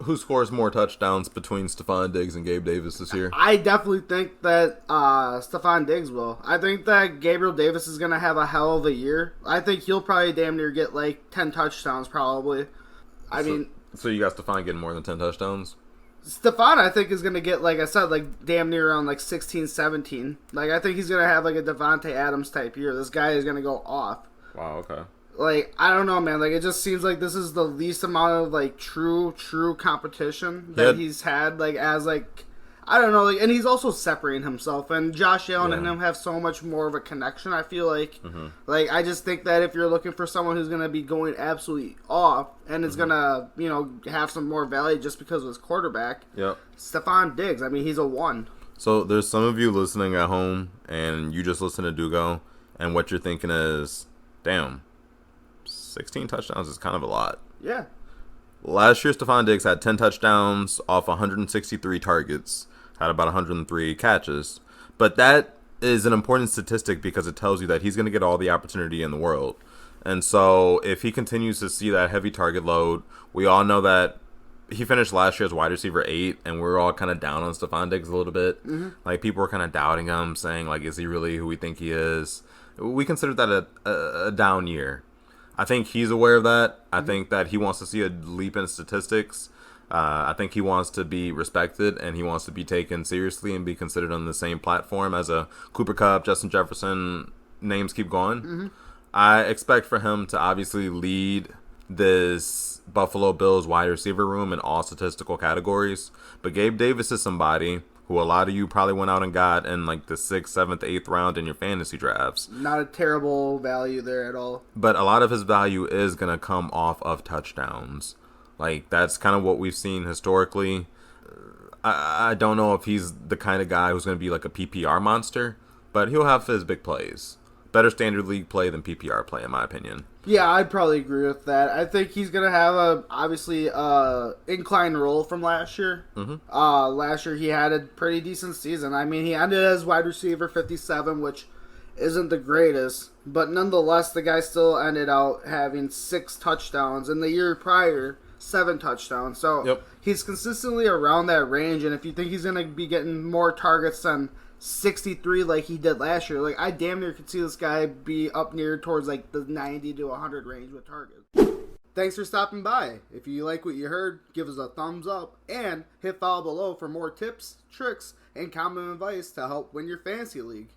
Who scores more touchdowns between Stefon Diggs and Gabe Davis this year? I definitely think that Stefon Diggs will. I think that Gabriel Davis is going to have a hell of a year. I think he'll probably damn near get like 10 touchdowns probably. So you got Stefon getting more than 10 touchdowns? Stefon, I think, is going to get, like I said, like damn near around like 16, 17. Like, I think he's going to have like a Devontae Adams type year. This guy is going to go off. Wow, okay. Like, I don't know, man. Like, it just seems like this is the least amount of, like, true competition that he's had, like, as, like, I don't know. Like, and he's also separating himself. And Josh Allen and him have so much more of a connection, I feel like. Like, I just think that if you're looking for someone who's going to be going absolutely off and is going to, you know, have some more value just because of his quarterback, Stefon Diggs, I mean, he's a 1. So there's some of you listening at home, and you just listen to Dugo, and what you're thinking is, damn, 16 touchdowns is kind of a lot. Yeah. Last year, Stefon Diggs had 10 touchdowns off 163 targets, had about 103 catches. But that is an important statistic because it tells you that he's going to get all the opportunity in the world. And so if he continues to see that heavy target load, we all know that he finished last year as wide receiver 8, and we're all kind of down on Stefon Diggs a little bit. Like, people were kind of doubting him, saying, like, is he really who we think he is? We consider that a down year. I think he's aware of that. I think that he wants to see a leap in statistics. I think he wants to be respected, and he wants to be taken seriously and be considered on the same platform as a Cooper Kupp, Justin Jefferson. Names keep going. I expect for him to obviously lead this Buffalo Bills wide receiver room in all statistical categories. But Gabe Davis is somebody who a lot of you probably went out and got in like the 6th, 7th, 8th round in your fantasy drafts. Not a terrible value there at all. But a lot of his value is going to come off of touchdowns. Like, that's kind of what we've seen historically. I don't know if he's the kind of guy who's going to be like a PPR monster, but he'll have his big plays. Better standard league play than PPR play, in my opinion. Yeah, I'd probably agree with that. I think he's going to have obviously incline roll from last year. Last year he had a pretty decent season. I mean, he ended as wide receiver 57, which isn't the greatest. But nonetheless, the guy still ended out having 6 touchdowns. In the year prior, 7 touchdowns. So he's consistently around that range. And if you think he's going to be getting more targets than 63 like he did last year, like, I damn near could see this guy be up near towards like the 90 to 100 range with targets. Thanks for stopping by. If you like what you heard, give us a thumbs up and hit follow below for more tips, tricks, and common advice to help win your fantasy league.